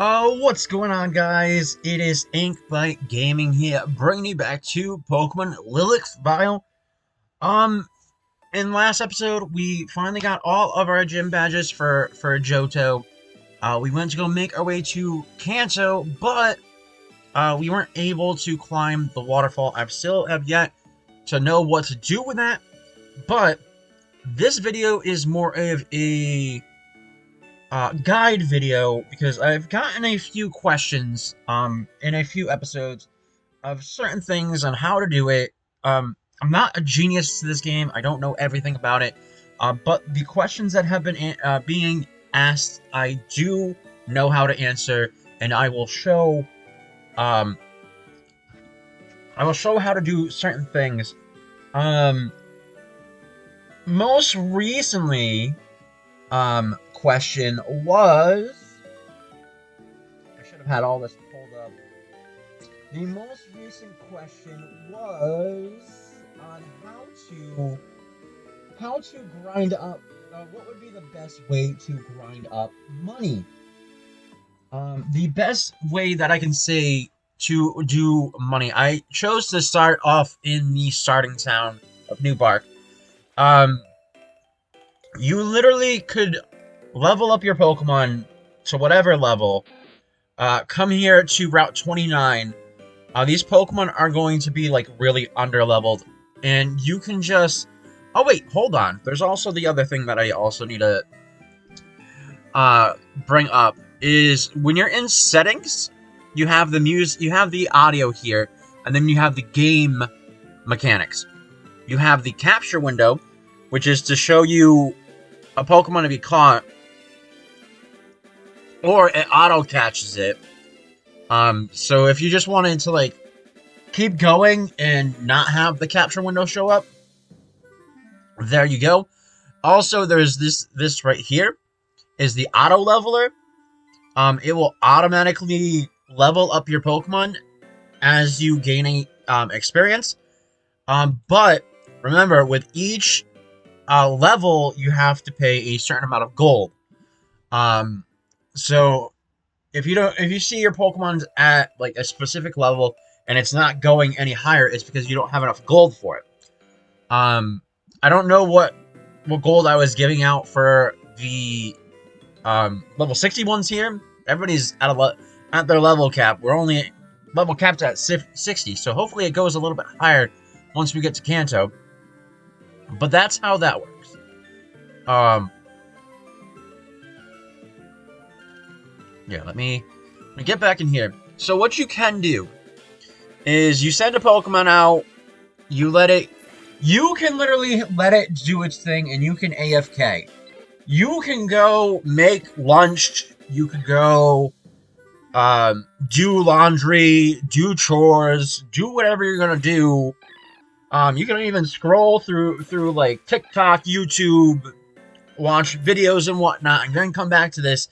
What's going on, guys? It is Inkbite Gaming here, bringing you back to Pokemon Lithic Veil. Um, in last episode, we finally got all of our gym badges for Johto. We went to go make our way to Kanto, but we weren't able to climb the waterfall. I still have yet to know what to do with that, but this video is more of a guide video because I've gotten a few questions in a few episodes of certain things on how to do it. I'm not a genius to this game. I don't know everything about it. But the questions that have been being asked, I do know how to answer, and um I will show how to do certain things. Um Most recently, question was, I should have had all this pulled up. The most recent question was on how to grind up. What would be the best way to grind up money? The best way that I can say to do money, I chose to start off in the starting town of New Bark. Um, you literally could level up your Pokemon to whatever level. Come here to Route 29. These Pokemon are going to be, like, really underleveled. And you can just... Oh, wait, hold on. There's also the other thing that I also need to bring up. Is when you're in settings, you have the audio here, and then you have the game mechanics. You have the capture window, which is to show you a Pokemon to be caught, or it auto-catches it. So if you just wanted to, like, keep going and not have the capture window show up, there you go. Also, there's this right here is the auto leveler. It will automatically level up your Pokemon as you gain experience. But remember, with each level, you have to pay a certain amount of gold. So if you see your Pokemon's at, like, a specific level and it's not going any higher, it's because you don't have enough gold for it. I don't know what gold I was giving out for the level 60 ones here. Everybody's at their level cap. We're only level capped at 60, so hopefully it goes a little bit higher once we get to Kanto. But that's how that works. Yeah, let me get back in here. So what you can do is you send a Pokemon out, you can literally let it do its thing, and you can AFK. You can go make lunch, you could go do laundry, do chores, do whatever you're gonna do. You can even scroll through like TikTok, YouTube, watch videos and whatnot, and then come back to this.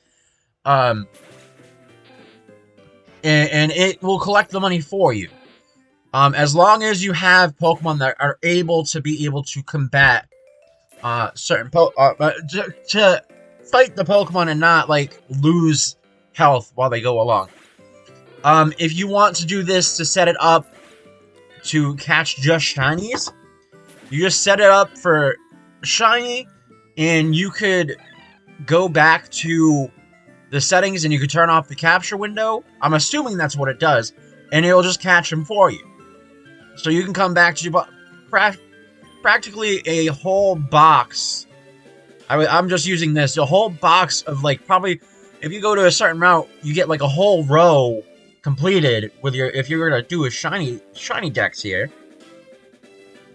And it will collect the money for you. As long as you have Pokemon that are able to combat certain to fight the Pokemon and not, like, lose health while they go along. If you want to do this to set it up to catch just shinies, you just set it up for shiny, and you could go back to the settings and you could turn off the capture window. I'm assuming that's what it does, and it'll just catch them for you. So you can come back to practically a whole box. I'm just using this, a whole box of, like, probably, if you go to a certain route, you get, like, a whole row completed with your, if you're gonna do a shiny dex here,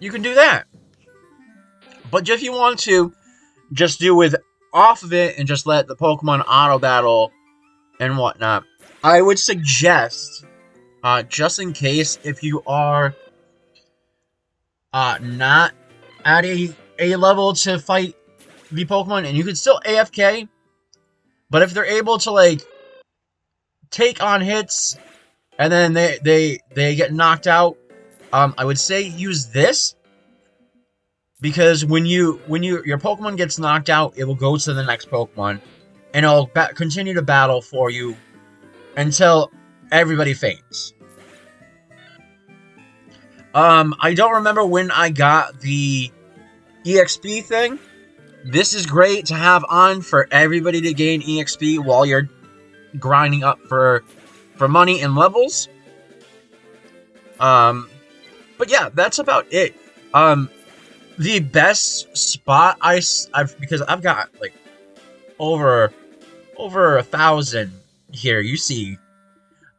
you can do that. But if you want to just do with off of it and just let the Pokemon auto battle and whatnot, I would suggest, just in case, if you are not at a level to fight the Pokemon, and you can still AFK, but if they're able to, like, take on hits and then they get knocked out, I would say use this, because when your Pokemon gets knocked out, it will go to the next Pokemon and it'll continue to battle for you until everybody faints. I don't remember when I got the EXP thing. This is great to have on for everybody to gain EXP while you're grinding up for money and levels. But yeah, that's about it. The best spot I've because I've got like over 1,000 here. You see,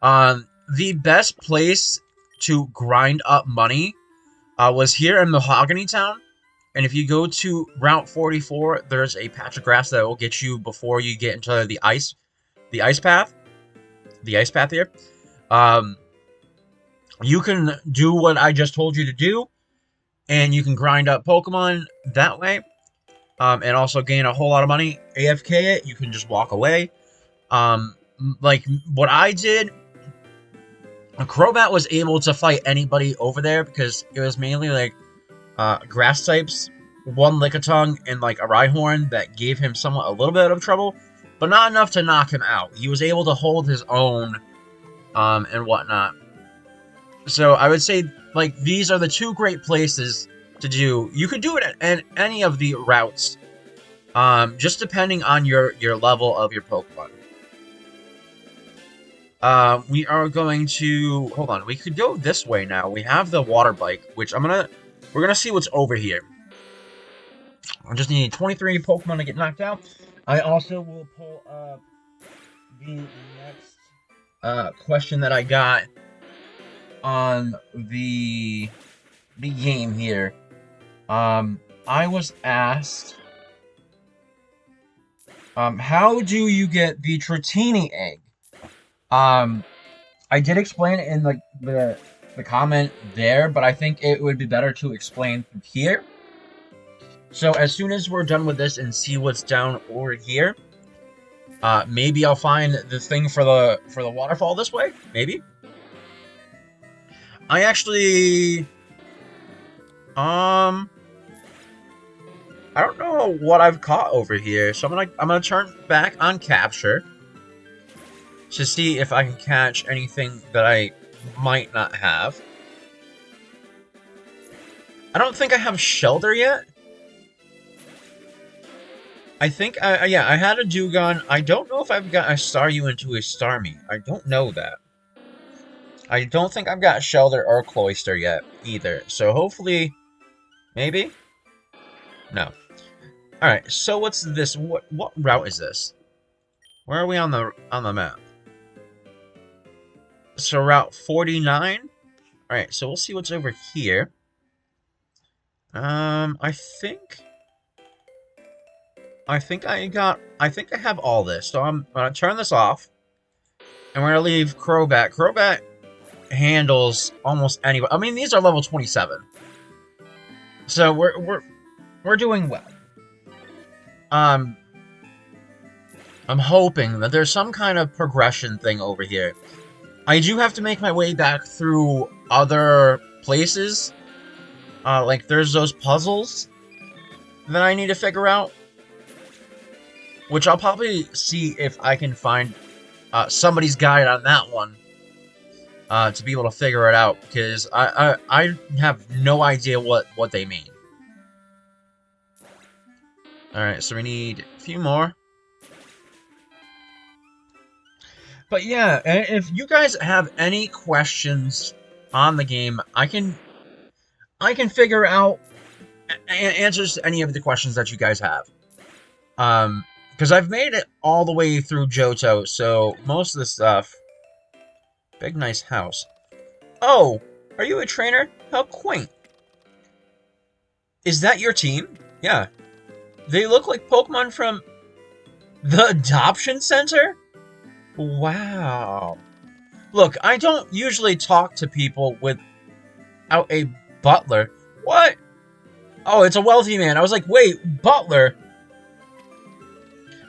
the best place to grind up money was here in Mahogany Town. And if you go to Route 44, there's a patch of grass that will get you before you get into the ice path. The ice path here. You can do what I just told you to do, and you can grind up Pokemon that way, and also gain a whole lot of money. AFK it, you can just walk away. Like what I did, a Crobat was able to fight anybody over there because it was mainly like grass types, one Lickitung, and like a Rhyhorn that gave him somewhat a little bit of trouble, but not enough to knock him out. He was able to hold his own, and whatnot. So I would say, like, these are the two great places to do. You could do it at any of the routes, just depending on your level of your Pokemon. We are going to... Hold on, we could go this way now. We have the water bike, which we're gonna see what's over here. I just need 23 Pokemon to get knocked out. I also will pull up the next question that I got on the game here. I was asked, how do you get the Tritini egg? I did explain it in the comment there, but I think it would be better to explain here. So as soon as we're done with this and see what's down over here, maybe I'll find the thing for the waterfall this way. Maybe. I actually, I don't know what I've caught over here, so I'm gonna turn back on capture to see if I can catch anything that I might not have. I don't think I have Shelter yet. I think yeah, I had a Dewgong. I don't know if I've got a Staryu into a Starmie. I don't know that. I don't think I've got Shelter or Cloyster yet either. So hopefully, maybe? No. Alright, so what's this? What route is this? Where are we on the map? So Route 49? Alright, so we'll see what's over here. I think I have all this. So I'm gonna turn this off. And we're gonna leave Crobat. Crobat handles almost anybody. I mean, these are level 27, so we're doing well. I'm hoping that there's some kind of progression thing over here. I do have to make my way back through other places. Like there's those puzzles that I need to figure out, which I'll probably see if I can find somebody's guide on that one. To be able to figure it out, because I have no idea what they mean. Alright, so we need a few more. But yeah, if you guys have any questions on the game, I can figure out answers to any of the questions that you guys have. Because I've made it all the way through Johto, so most of the stuff... Big nice house. Oh, are you a trainer? How quaint. Is that your team? Yeah. They look like Pokemon from the Adoption Center? Wow. Look, I don't usually talk to people without a butler. What? Oh, it's a wealthy man. I was like, wait, butler?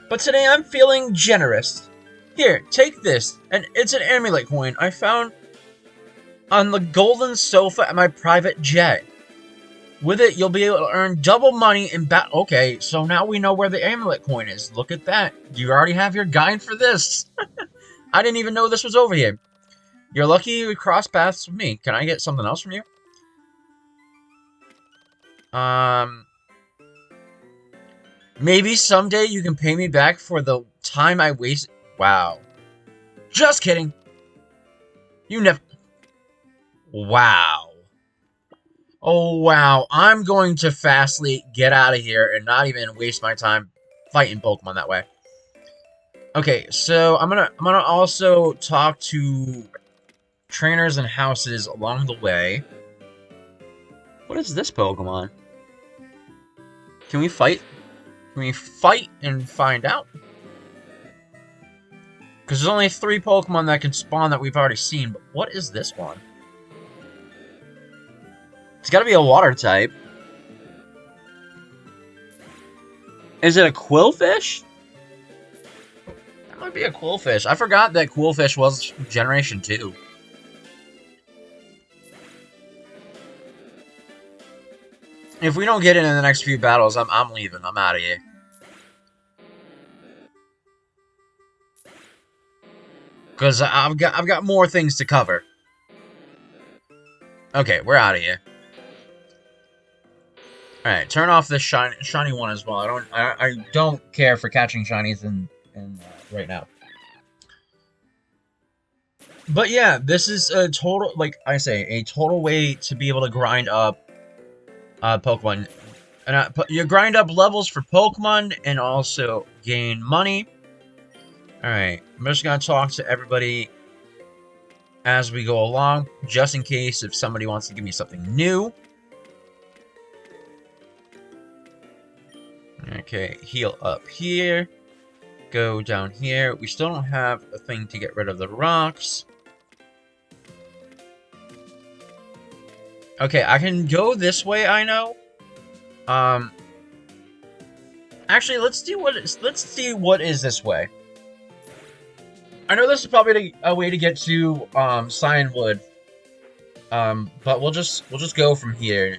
But today I'm feeling generous. Here, take this, and it's an amulet coin I found on the golden sofa at my private jet. With it, you'll be able to earn double money in Okay, so now we know where the amulet coin is. Look at that. You already have your guide for this. I didn't even know this was over here. You're lucky you crossed paths with me. Can I get something else from you? Maybe someday you can pay me back for the time I wasted. Wow. Just kidding. You never. Wow. Oh, wow. I'm going to fastly get out of here and not even waste my time fighting Pokemon that way. Okay, so I'm gonna also talk to trainers and houses along the way. What is this Pokemon? Can we fight? Can we fight and find out? Because there's only 3 Pokemon that can spawn that we've already seen, but what is this one? It's gotta be a water type. Is it a Quillfish? That might be a Quillfish. I forgot that Quillfish was Generation 2. If we don't get it in the next few battles, I'm leaving. I'm out of here. Because I've got more things to cover. Okay, we're out of here. Alright, turn off this shiny one as well. I don't care for catching shinies in right now. But yeah, this is a total, like I say, a total way to be able to grind up Pokemon. And you grind up levels for Pokemon and also gain money. Alright, I'm just gonna talk to everybody as we go along, just in case if somebody wants to give me something new. Okay, heal up here. Go down here. We still don't have a thing to get rid of the rocks. Okay, I can go this way, I know. Actually, let's see what is this way. I know this is probably a way to get to Cyanwood. But we'll just go from here.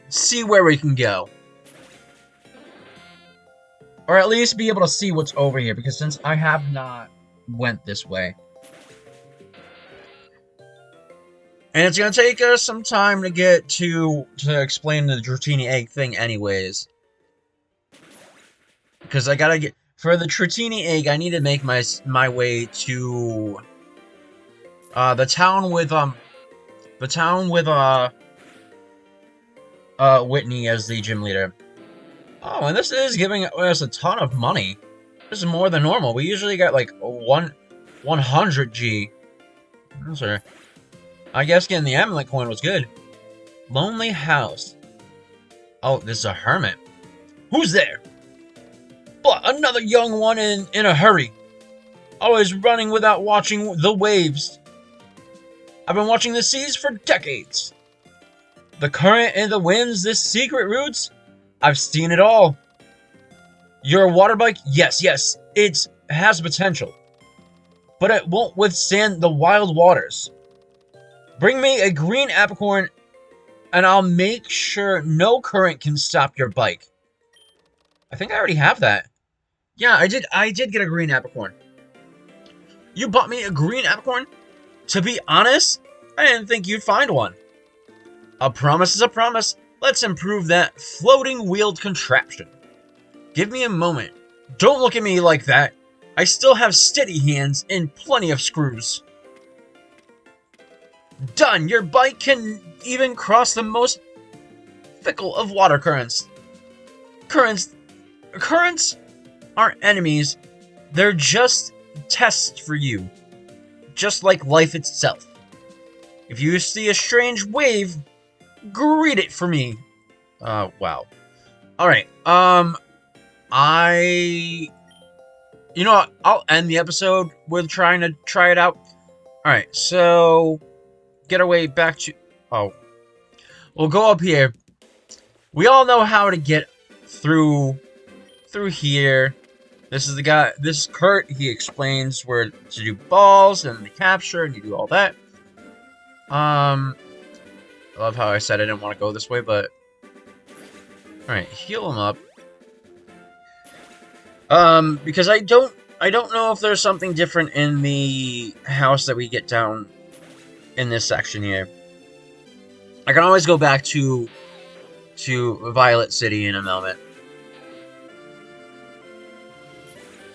See where we can go. Or at least be able to see what's over here, because since I have not went this way. And it's gonna take us some time to get to explain the Dratini egg thing anyways. Because I gotta get... For the Dratini egg, I need to make my way to... the town with Whitney as the gym leader. Oh, and this is giving us a ton of money. This is more than normal. We usually get like 100 G. Sorry. I guess getting the amulet coin was good. Lonely house. Oh, this is a hermit. Who's there? But another young one in a hurry. Always running without watching the waves. I've been watching the seas for decades. The current and the winds, the secret routes. I've seen it all. You're a water bike? Yes, it has potential. But it won't withstand the wild waters. Bring me a green apricorn, and I'll make sure no current can stop your bike. I think I already have that. Yeah, I did get a green apricorn. You bought me a green apricorn? To be honest, I didn't think you'd find one. A promise is a promise. Let's improve that floating wheeled contraption. Give me a moment. Don't look at me like that. I still have steady hands and plenty of screws. Done! Your bike can even cross the most fickle of water currents. Currents aren't enemies. They're just tests for you. Just like life itself. If you see a strange wave, greet it for me. Wow. Alright, you know what? I'll end the episode with trying to try it out. Alright, so... Get our way back to... Oh. We'll go up here. We all know how to get through here. This is the guy... This is Kurt. He explains where to do balls and the capture, and you do all that. I love how I said I didn't want to go this way, but... Alright, heal him up. Because I don't I don't know if there's something different in the house that we get down in this section here. I can always go back to Violet City in a moment.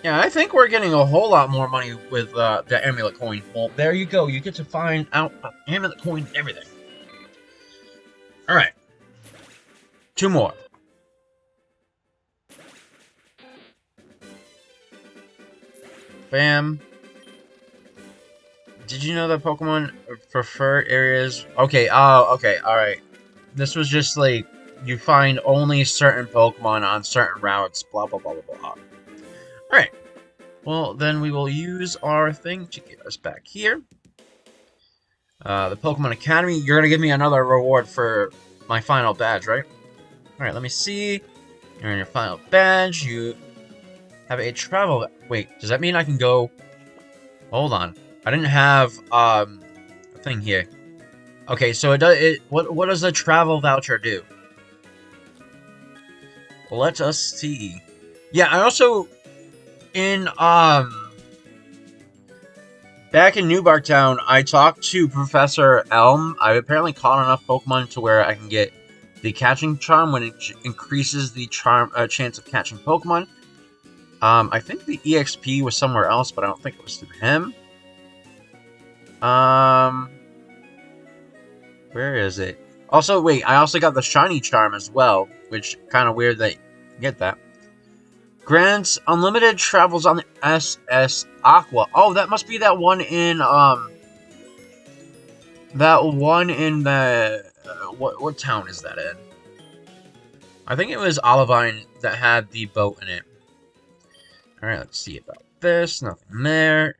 Yeah, I think we're getting a whole lot more money with the amulet coin. Well, there you go. You get to find out amulet coin and everything. All right, 2 more. Bam. Did you know that Pokemon prefer areas? Okay, okay, alright. This was just like, you find only certain Pokemon on certain routes, blah, blah, blah, blah, blah. Alright. Well, then we will use our thing to get us back here. The Pokemon Academy, you're gonna give me another reward for my final badge, right? Alright, let me see. You're in your final badge, you have a travel... Wait, does that mean I can go... Hold on. I didn't have, a thing here. Okay, so what does the travel voucher do? Let us see. Yeah, I also, back in New Barktown, I talked to Professor Elm. I've apparently caught enough Pokemon to where I can get the catching charm, when it increases the chance of catching Pokemon. I think the EXP was somewhere else, but I don't think it was through him. Where is it? Also, wait, I also got the shiny charm as well, which kind of weird that you get that. Grants unlimited travels on the SS Aqua. Oh, that must be that one in the what town is that in? I think it was Olivine that had the boat in it. All right, let's see about this. Nothing there.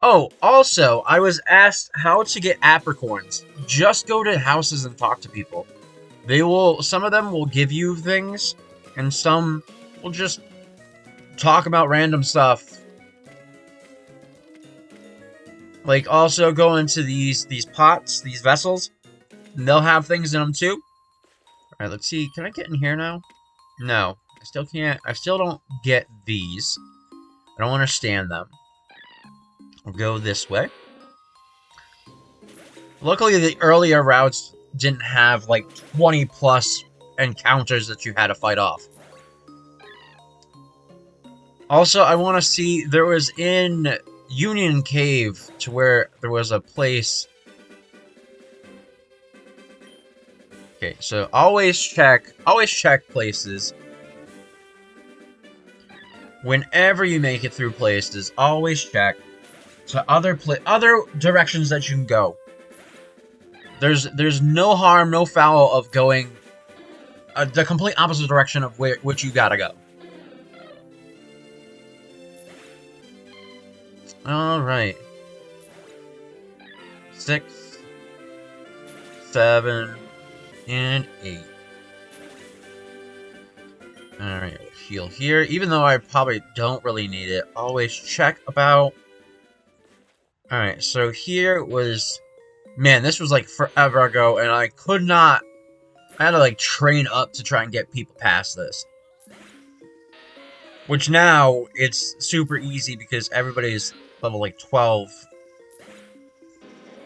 Oh, also, I was asked how to get apricorns. Just go to houses and talk to people. Some of them will give you things, and some will just talk about random stuff. Like, also go into these pots, these vessels, and they'll have things in them too. Alright, let's see. Can I get in here now? No. I still can't. I still don't get these. I don't understand them. We'll go this way. Luckily, the earlier routes didn't have, like, 20 plus encounters that you had to fight off. Also, I want to see, there was in Union Cave to where there was a place. Okay, so always check places. Whenever you make it through places, always check to other directions that you can go. There's no harm, no foul of going the complete opposite direction of which you gotta go. All right. 6, 7, and 8. All right, we'll heal here. Even though I probably don't really need it, always check about. All right, so here was. Man, this was like forever ago, and I could not. I had to like train up to try and get people past this. Which now, it's super easy because everybody's level like 12,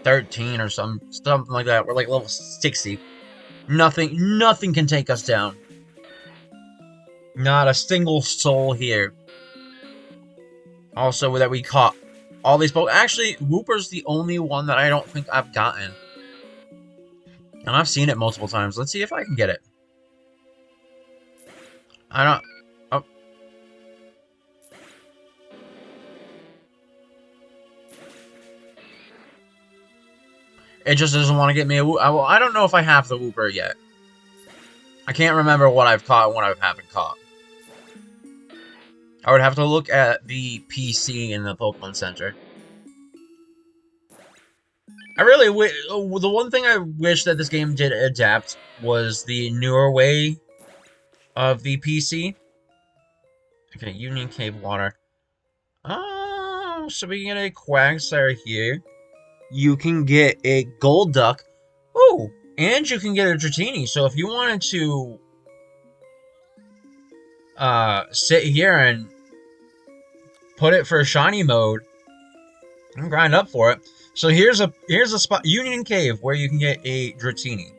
13 or something like that. We're like level 60. Nothing can take us down. Not a single soul here. Also, that we caught all these Pokemon. Actually, Wooper's the only one that I don't think I've gotten. And I've seen it multiple times. Let's see if I can get it. I don't... Oh. It just doesn't want to get me a Wooper. Well, I don't know if I have the Wooper yet. I can't remember what I've caught and what I haven't caught. I would have to look at the PC in the Pokemon Center. I really the one thing I wish that this game did adapt was the newer way of the PC. Okay, Union Cave water. Oh, so we can get a Quagsire here. You can get a Golduck. Oh, and you can get a Dratini. So if you wanted to sit here and put it for shiny mode and grind up for it. So here's a spot, Union Cave, where you can get a Dratini.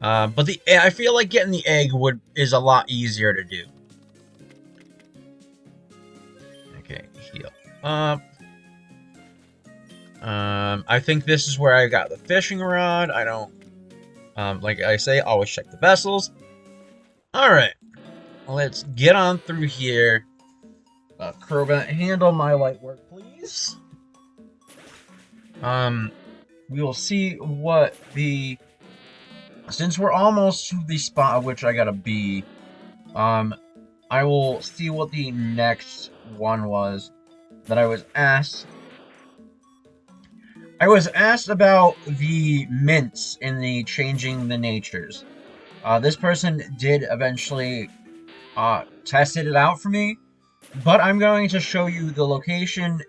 But I feel like getting the egg is a lot easier to do. Okay, heal up. I think this is where I got the fishing rod. I don't, like I say, always check the vessels. Alright, let's get on through here. Kerba, handle my light work, please. We will see what since we're almost to the spot at which I gotta be, I will see what the next one was that I was asked. I was asked about the mints in the changing the natures. This person did eventually tested it out for me, but I'm going to show you the location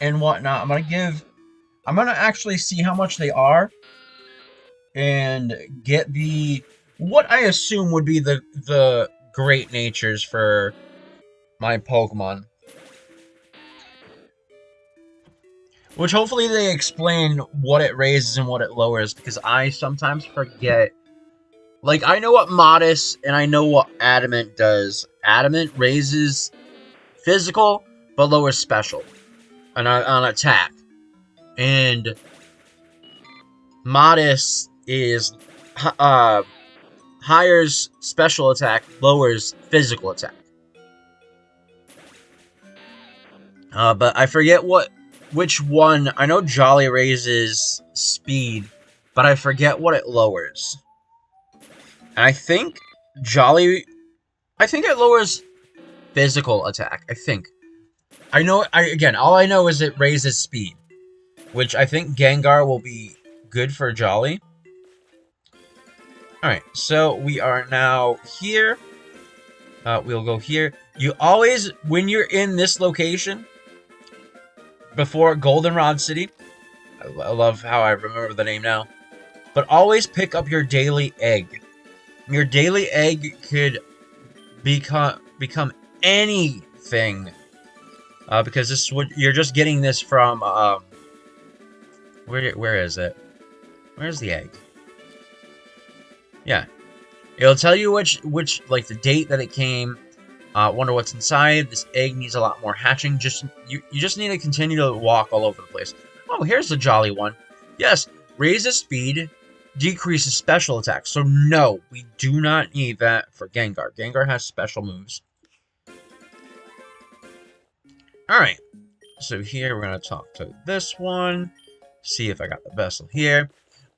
and whatnot. I'm gonna actually see how much they are and get what I assume would be the great natures for my Pokemon. Which hopefully they explain what it raises and what it lowers, because I sometimes forget. Like, I know what Modest and I know what Adamant does. Adamant raises physical, but lowers special on attack. And Modest is higher's special attack, lowers physical attack. But I forget which one. I know Jolly raises speed, but I forget what it lowers. And I think it lowers physical attack. I think. Again, all I know is it raises speed, which I think Gengar will be good for Jolly. Alright, so we are now here. We'll go here. You always, when you're in this location, before Goldenrod City, I love how I remember the name now, but always pick up your daily egg. Your daily egg could become anything, because this would, you're just getting this from where is it? Where's the egg? Yeah, it'll tell you which like the date that it came. Wonder what's inside. This egg needs a lot more hatching. You just need to continue to walk all over the place. Oh, here's the Jolly one. Yes, raises speed, decreases special attack. So no, we do not need that for Gengar. Gengar has special moves. Alright, so here we're going to talk to this one. See if I got the vessel here.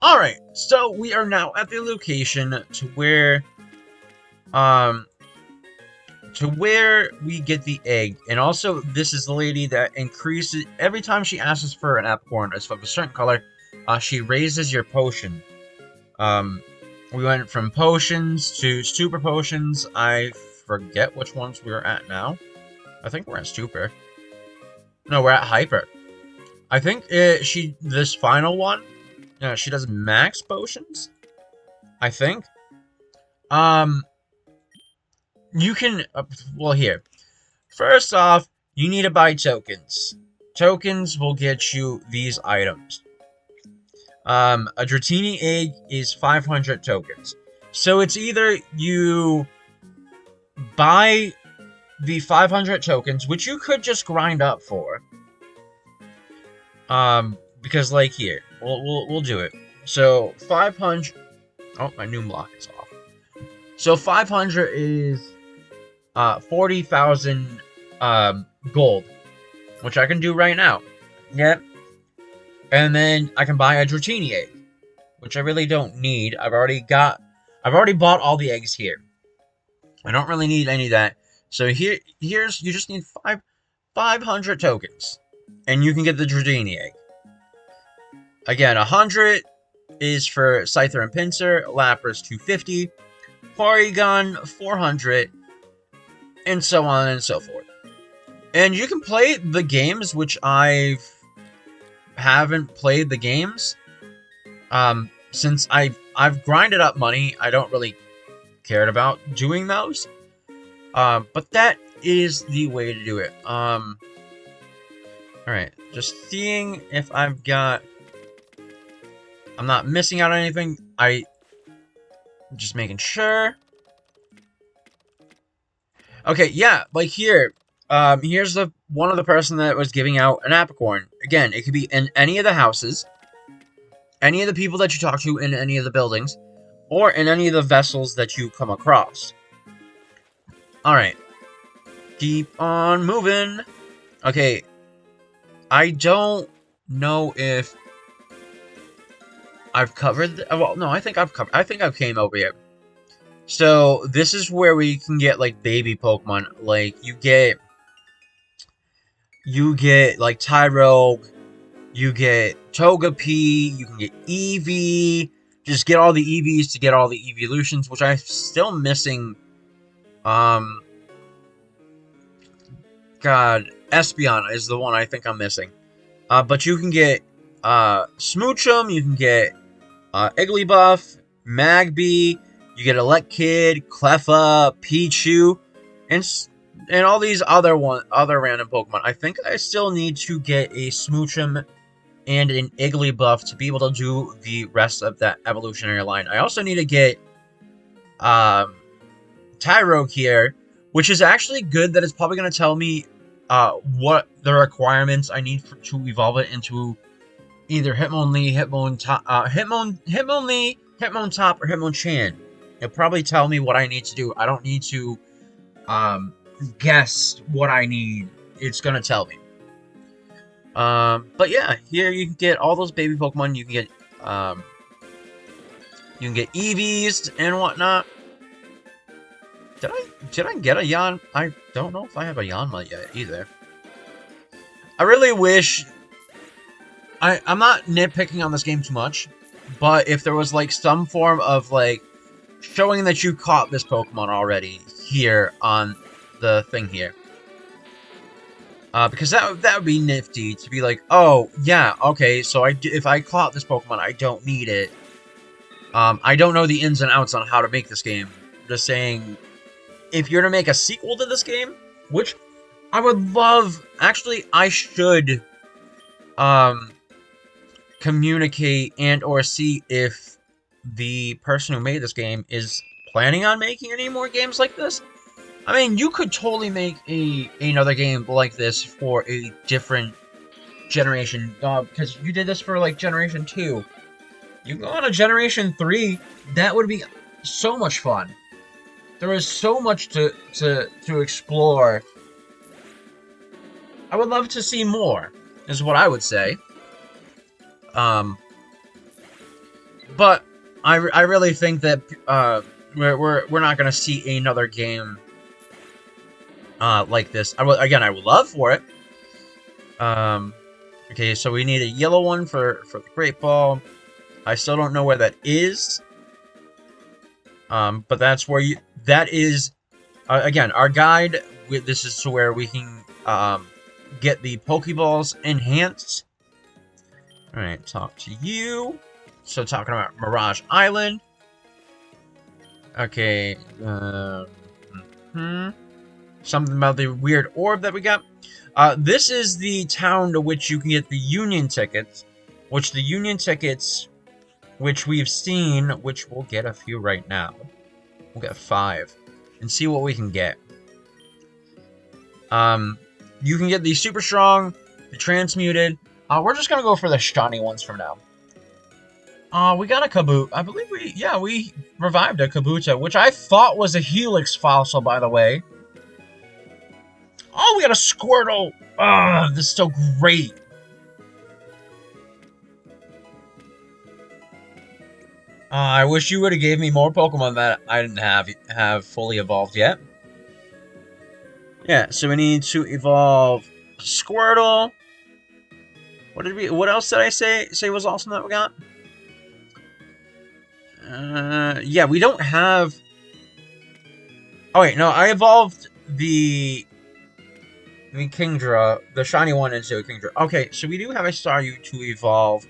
Alright, so we are now at the location to where we get the egg. And also, this is the lady that increases, every time she asks for an apricorn of a certain color, she raises your potion. We went from potions to super potions. I forget which ones we're at now. I think we're at super. No, we're at hyper. I think this final one, she does max potions, I think. You can, well, here. First off, you need to buy tokens. Tokens will get you these items. A Dratini egg is 500 tokens. So it's either you buy the 500 tokens, which you could just grind up for. Because like here, we'll do it. So 500. Oh, my new block is off. So 500 is 40,000 gold, which I can do right now. Yep. And then I can buy a Dratini egg, which I really don't need. I've already bought all the eggs here. I don't really need any of that. So you just need 500 tokens, and you can get the Dratini egg. Again, 100 is for Scyther and Pinsir, Lapras 250, Porygon 400, and so on and so forth. And you can play the games, which I haven't played the games. Since I've grinded up money, I don't really cared about doing those. But that is the way to do it. Alright, just seeing if I'm not missing out on anything. Just making sure. Okay, yeah, like here. Here's one of the person that was giving out an apricorn. Again, it could be in any of the houses, any of the people that you talk to in any of the buildings, or in any of the vessels that you come across. Alright. Keep on moving. Okay. I don't know if I've covered... Well, no, I think I've covered... I think I've came over here. So, this is where we can get, like, baby Pokemon. Like, you get, like, Tyrogue, you get Togepi, you can get Eevee, just get all the EVs to get all the evolutions, which I'm still missing, God, Espeon is the one I think I'm missing. But you can get, Smoochum, you can get, Igglybuff, Magby, you get Elekid, Cleffa, Pichu, and all these other random Pokemon. I think I still need to get a Smoochum and an Igglybuff to be able to do the rest of that evolutionary line. I also need to get Tyrogue here, which is actually good that it's probably going to tell me what the requirements I need to evolve it into either Hitmonlee, Hitmonlee, Hitmontop, or Hitmonchan. It'll probably tell me what I need to do. I don't need to guess what I need. It's going to tell me. But yeah, here you can get all those baby Pokemon. You can get EVs and whatnot. Did I get a Yan? I don't know if I have a Yanma yet either. I really wish... I'm not nitpicking on this game too much, but if there was, like, some form of, like, showing that you caught this Pokemon already here on the thing here. Because that would be nifty to be like, oh, yeah, okay, so if I caught this Pokemon, I don't need it. I don't know the ins and outs on how to make this game. Just saying, if you're to make a sequel to this game, which I would love... Actually, I should, communicate and or see if the person who made this game is planning on making any more games like this. I mean, you could totally make another game like this for a different generation, because you did this for, like, Generation 2. You go on a Generation 3, that would be so much fun. There is so much to explore. I would love to see more, is what I would say. But I really think that we're not gonna see another game like this. I would love for it. Okay, so we need a yellow one for the Great Ball. I still don't know where that is. But that's where that is, again, our guide. This is to where we can get the Pokeballs enhanced. Alright, talk to you. So, talking about Mirage Island. Okay, something about the weird orb that we got. This is the town to which you can get the Union tickets. Which we've seen, which we'll get a few right now. We'll get 5. And see what we can get. You can get the Super Strong, the Transmuted. We're just gonna go for the shiny ones for now. We got a Kabuto. I believe we revived a Kabuto, which I thought was a Helix fossil, by the way. Oh, we got a Squirtle. This is so great. I wish you would have gave me more Pokemon that I didn't have fully evolved yet. Yeah, so we need to evolve Squirtle. What else did I say was awesome that we got? Yeah, we don't have... Oh wait, no, I evolved the Kingdra, the shiny one, into a Kingdra. Okay, so we do have a Staryu to evolve.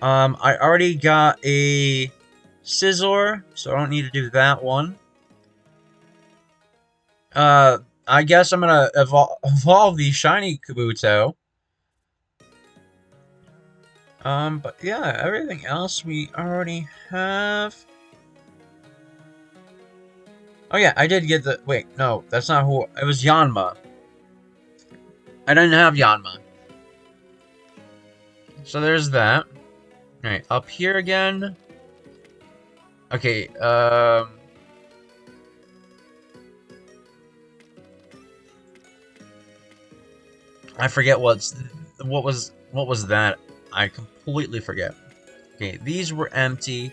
I already got a Scizor, so I don't need to do that one. I guess I'm gonna evolve the shiny Kabuto. But yeah, everything else we already have. Oh yeah, I did get the. Wait, no, that's not who. It was Yanma. I didn't have Yanma. So there's that. Alright, up here again. Okay, I forget what was that? I completely forget. Okay, these were empty.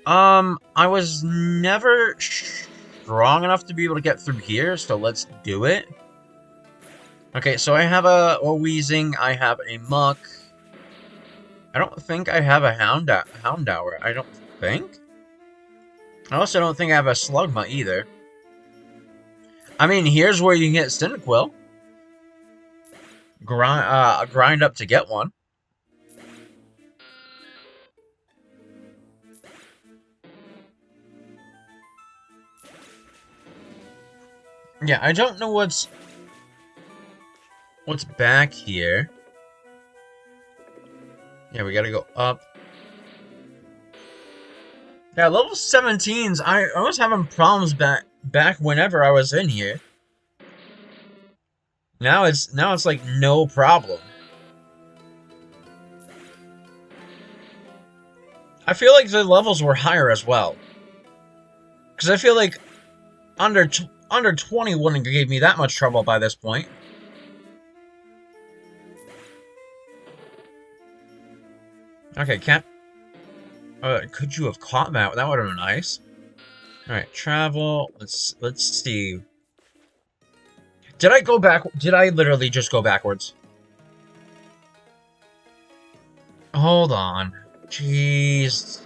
I was never strong enough to be able to get through here, so let's do it. Okay, so I have a Weezing, I have a Muck. I don't think I have a Houndour. I don't think. I also don't think I have a Slugma either. I mean, here's where you can get Cyndaquil. Grind up to get one. Yeah, I don't know what's back here. Yeah, we gotta go up. Yeah, level 17s, I was having problems back whenever I was in here. Now it's like no problem. I feel like the levels were higher as well. Because I feel like under 20 wouldn't have gave me that much trouble by this point. Okay, could you have caught that? That would have been nice. Alright, travel. Let's see. Did I go back? Did I literally just go backwards? Hold on. Jeez.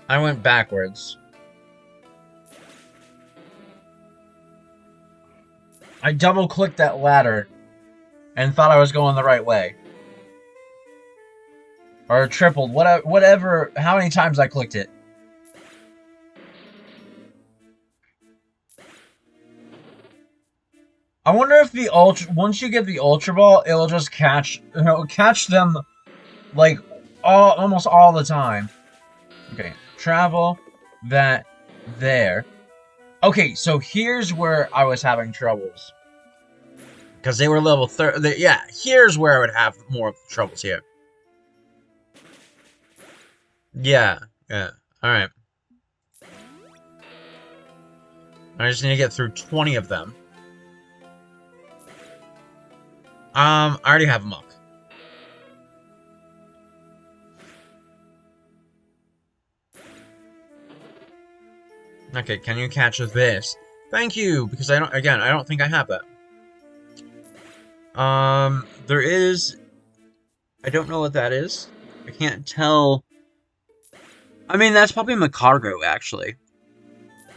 I went backwards. I double-clicked that ladder and thought I was going the right way. Or tripled, whatever, how many times I clicked it. I wonder if the once you get the Ultra Ball, it'll just catch them, like, almost all the time. Okay, travel, that, there. Okay, so here's where I was having troubles. Because they were level 30, yeah, here's where I would have more troubles here. Yeah, alright. I just need to get through 20 of them. I already have a Muck. Okay, can you catch this? Thank you, because I don't think I have that. There is... I don't know what that is. I can't tell... I mean, that's probably Macargo, actually.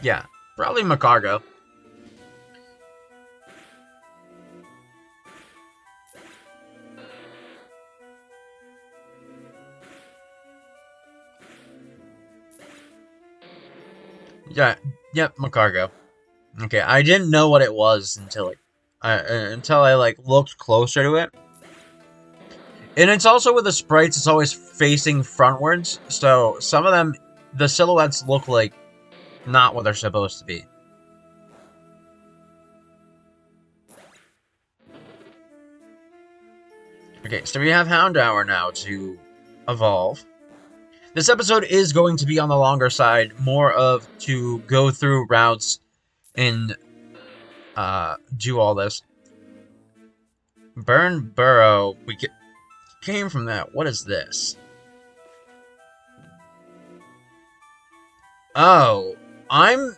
Yeah, probably Macargo. Yeah, yep, Macargo. Okay, I didn't know what it was until I like looked closer to it. And it's also with the sprites, it's always facing frontwards, so some of them, the silhouettes look like not what they're supposed to be. Okay, so we have Houndour now to evolve. This episode is going to be on the longer side, more of to go through routes and do all this. Burn Burrow, came from that. What is this? Oh, I'm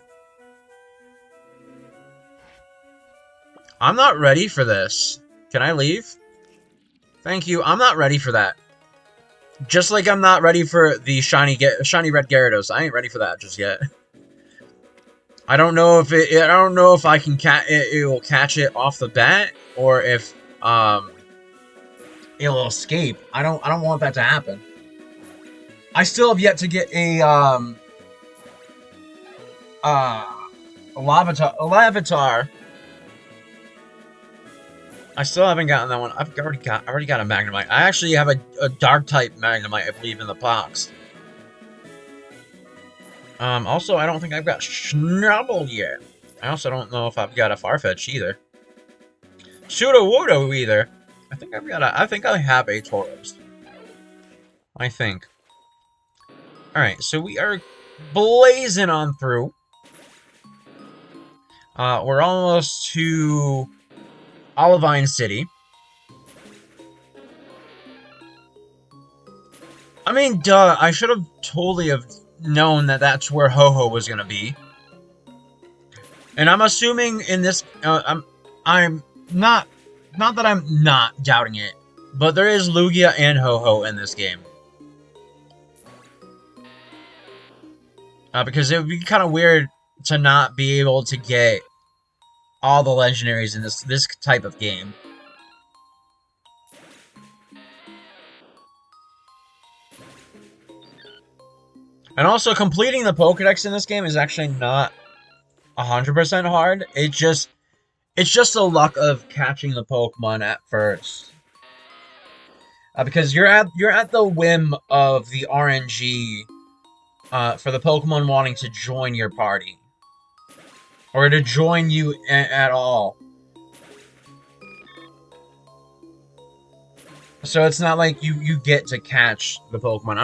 not ready for this. Can I leave? Thank you. I'm not ready for that. Just like I'm not ready for the shiny red Gyarados. I ain't ready for that just yet. I don't know if I can it will catch it off the bat or if it'll escape. I don't want that to happen. I still have yet to get a Lavatar. I still haven't gotten that one. I already got a Magnemite. I actually have a dark type Magnemite, I believe, in the box. Also, I don't think I've got Schnubble yet. I also don't know if I've got a Farfetch either. Sudowoodo either. I think I have a Tauros. I think. Alright, so we are blazing on through. We're almost to Olivine City. I mean, duh, I should have totally have known that that's where Ho-Ho was gonna be. And I'm assuming in this, I'm not that I'm not doubting it, but there is Lugia and Ho-Ho in this game. Because it would be kind of weird to not be able to get all the legendaries in this type of game. And also, completing the Pokédex in this game is actually not 100% hard. It's just the luck of catching the Pokemon at first. Because you're at the whim of the RNG for the Pokemon wanting to join your party. Or to join you at all. So it's not like you get to catch the Pokemon.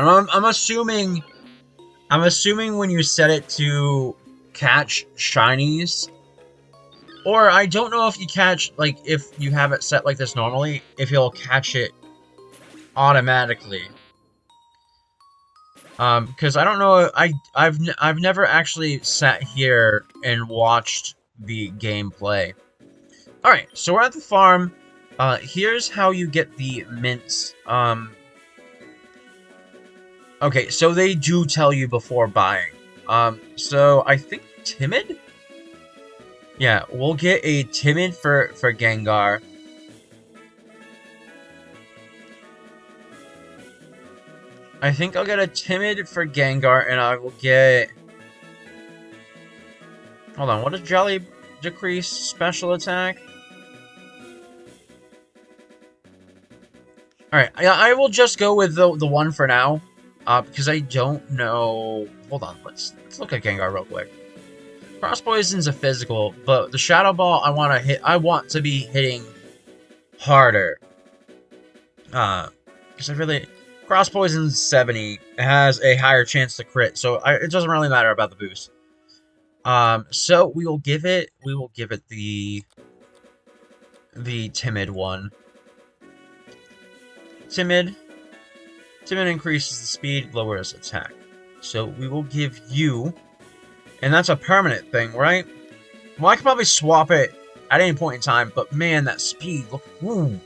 I'm assuming when you set it to catch shinies, or I don't know if you catch, like, if you have it set like this normally, if you'll catch it automatically. Because I don't know, I've never actually sat here and watched the gameplay. Alright, so we're at the farm. Here's how you get the mints. Okay, so they do tell you before buying. So I think Timid? Yeah, we'll get a Timid for Gengar. I think I'll get a Timid for Gengar, and I will get... Hold on, what does Jolly decrease special attack? Alright, I will just go with the one for now. Because I don't know... Hold on, let's look at Gengar real quick. Cross Poison's a physical, but the Shadow Ball I want to be hitting harder. Because I really... Cross Poison's 70. It has a higher chance to crit, so it doesn't really matter about the boost. So we will give it the Timid one. Timid increases the speed, lowers attack. So we will give you, and that's a permanent thing, right? Well, I could probably swap it at any point in time, but man, that speed, look, woo.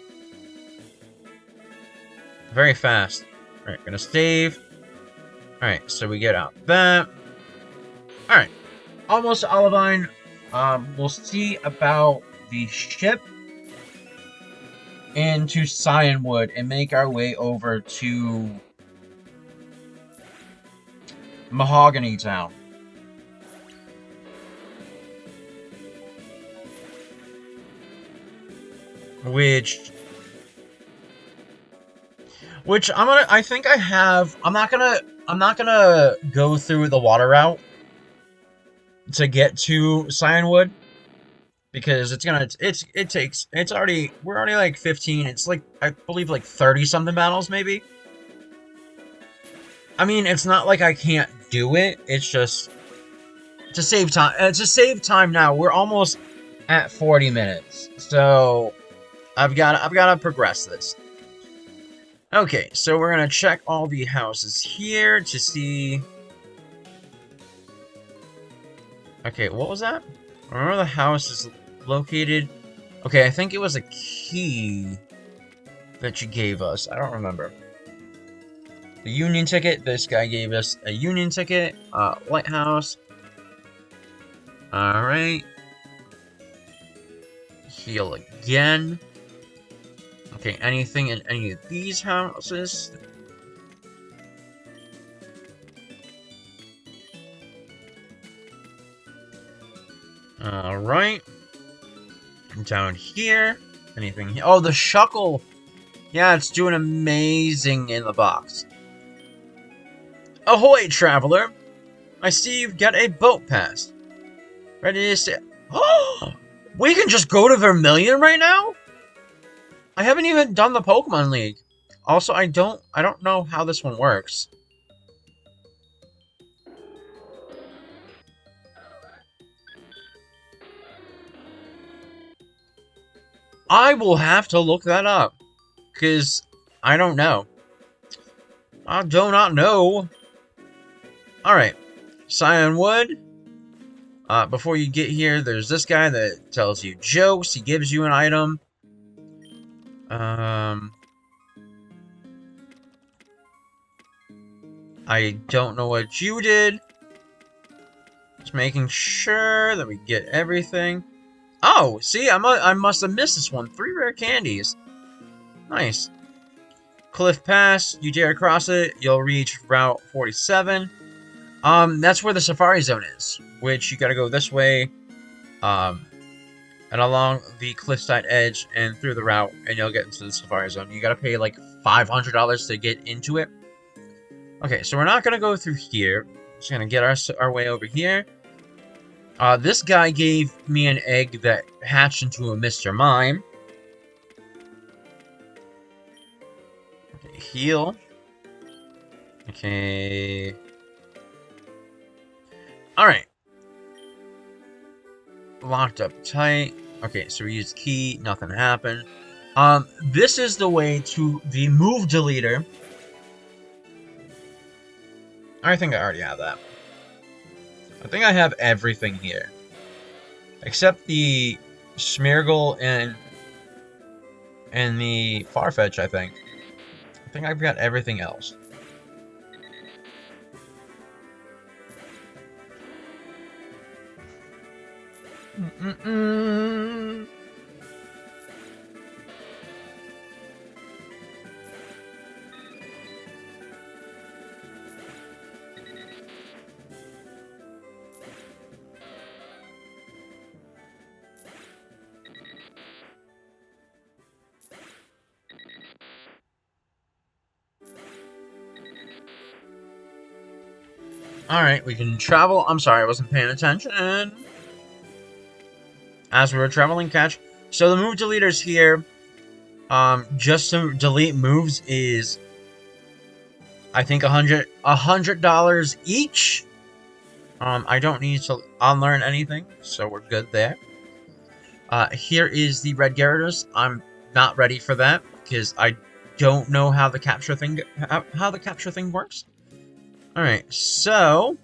Very fast. Alright, gonna save. Alright, so we get out that. Alright, almost to Olivine. We'll see about the ship into Cyanwood and make our way over to Mahogany Town. Which I think I have. I'm not gonna go through the water route to get to Cyanwood. Because we're already like 15, it's like, I believe like 30 something battles maybe. I mean, it's not like I can't do it, it's just to save time now. We're almost at 40 minutes. So I've gotta progress this. Okay, so we're gonna check all the houses here to see. Okay, what was that? Remember the house is located... Okay, I think it was a key that you gave us. I don't remember. The Union ticket. This guy gave us a Union ticket. Lighthouse. Alright. Heal again. Okay, anything in any of these houses? Alright. Down here. Anything here? Oh, the Shuckle! Yeah, it's doing amazing in the box. Ahoy, traveler! I see you've got a boat pass. Ready to sail. Oh! We can just go to Vermilion right now? I haven't even done the Pokemon League. Also, I don't know how this one works. I will have to look that up. Because I don't know. I do not know. Alright. Cyan Wood. Before you get here, there's this guy that tells you jokes. He gives you an item. I don't know what you did. Just making sure that we get everything. Oh, see, I must have missed this one. 3 rare candies. Nice. Cliff Pass. You dare cross it, you'll reach Route 47. That's where the Safari Zone is, which you gotta go this way, and along the cliffside edge and through the route, and you'll get into the Safari Zone. You gotta pay like $500 to get into it. Okay, so we're not gonna go through here. Just gonna get our way over here. This guy gave me an egg that hatched into a Mr. Mime. Okay, heal. Okay. Alright. Locked up tight. Okay, so we used key, nothing happened. This is the way to the move deleter. I think I already have that. I think I have everything here. Except the Smeargle and the Farfetch, I think. I think I've got everything else. Alright, we can travel. I'm sorry, I wasn't paying attention. As we were traveling, catch. So the move deleters here, just to delete moves is, I think, $100 each. I don't need to unlearn anything, so we're good there. Here is the red Gyarados. I'm not ready for that because I don't know how the capture thing works. All right, so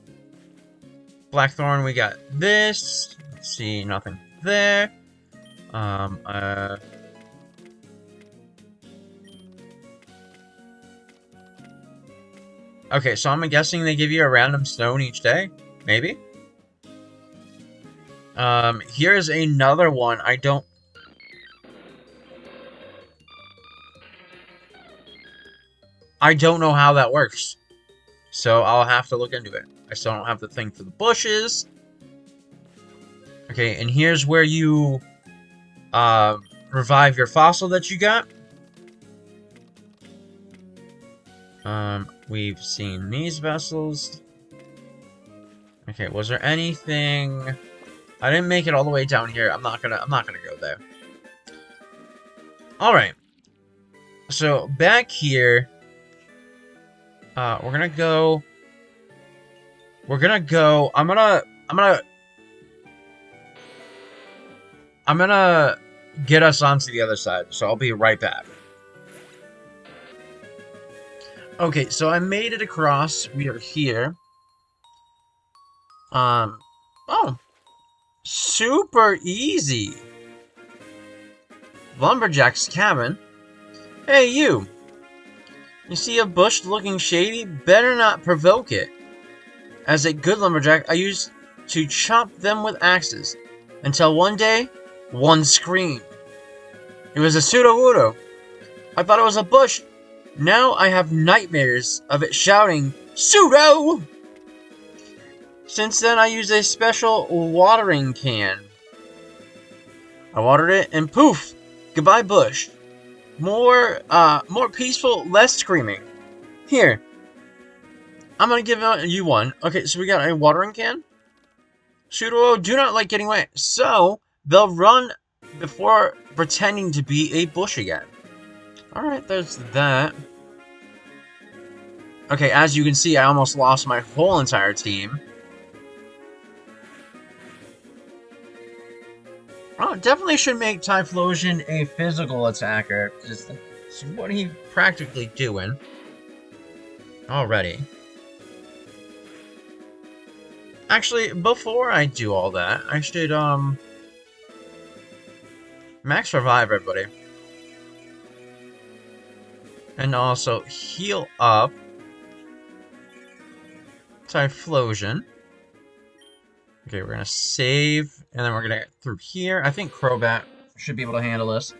Blackthorn, we got this. Let's see, nothing there. Okay, so I'm guessing they give you a random stone each day, maybe. Here's another one. I don't know how that works. So I'll have to look into it. I still don't have the thing for the bushes. Okay, and here's where you revive your fossil that you got. We've seen these vessels. Okay, was there anything? I didn't make it all the way down here. I'm not gonna go there. All right. So back here, we're gonna go. I'm gonna get us onto the other side. So I'll be right back. Okay, so I made it across. We are here. Oh. Super easy. Lumberjack's cabin. Hey, you. You see a bush looking shady? Better not provoke it. As a good lumberjack, I used to chop them with axes. Until one day, one screamed. It was a Sudowoodo. I thought it was a bush. Now I have nightmares of it shouting, Pseudo! Since then, I use a special watering can. I watered it, and poof! Goodbye, bush. More peaceful, less screaming. Here, I'm gonna give you one. Okay, so we got a watering can. Sudowoodo do not like getting wet, so they'll run before pretending to be a bush again. Alright, there's that. Okay, as you can see, I almost lost my whole entire team. Oh, definitely should make Typhlosion a physical attacker, because that's what he's practically doing already. Actually, before I do all that, I should, max revive everybody. And also heal up Typhlosion. Okay, we're gonna save, and then we're gonna get through here. I think Crobat should be able to handle this.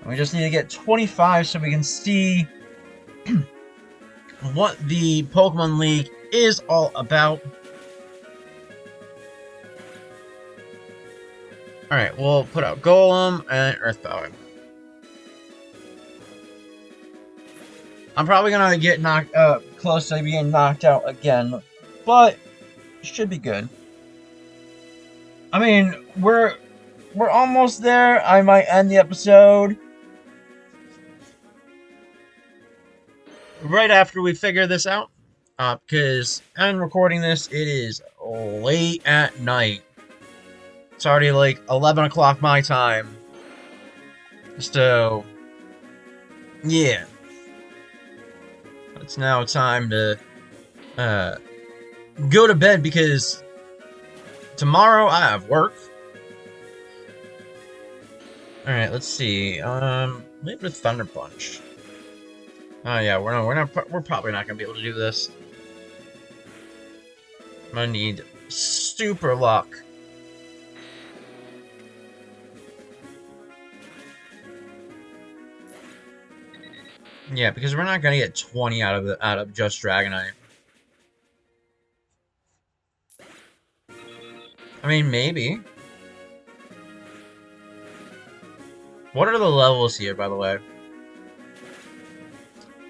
And we just need to get 25 so we can see what the Pokemon League is all about. Alright, we'll put out Golem and Earthbound. I'm probably gonna get knocked close to being knocked out again, but it should be good. I mean, we're almost there. I might end the episode right after we figure this out, because I'm recording this. It is late at night. It's already like 11 o'clock my time. So, yeah. It's now time to go to bed because tomorrow I have work. Alright, let's see. Maybe a Thunder Punch. Oh yeah, we're probably not gonna be able to do this. I'm gonna need super luck. Yeah, because we're not gonna get 20 out of just Dragonite. I mean, maybe. What are the levels here, by the way?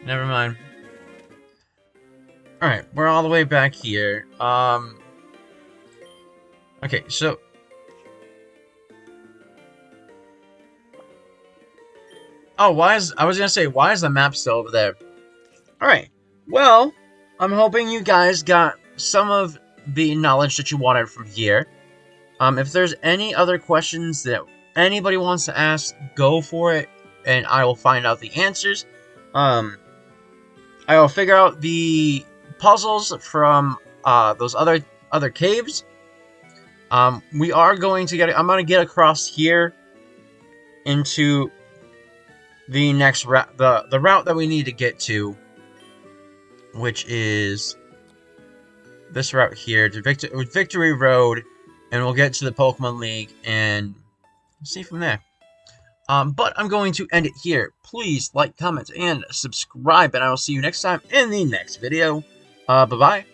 Never mind. Alright, we're all the way back here. Okay, so oh, why is the map still over there? Alright, well, I'm hoping you guys got some of the knowledge that you wanted from here. If there's any other questions that anybody wants to ask, go for it, and I will find out the answers. I will figure out the puzzles from those other caves. We are going to I'm going to get across here into the next route, the route that we need to get to, which is this route here to Victory Road, and we'll get to the Pokemon League and see from there. But I'm going to end it here. Please like, comment, and subscribe, and I will see you next time in the next video. Bye-bye.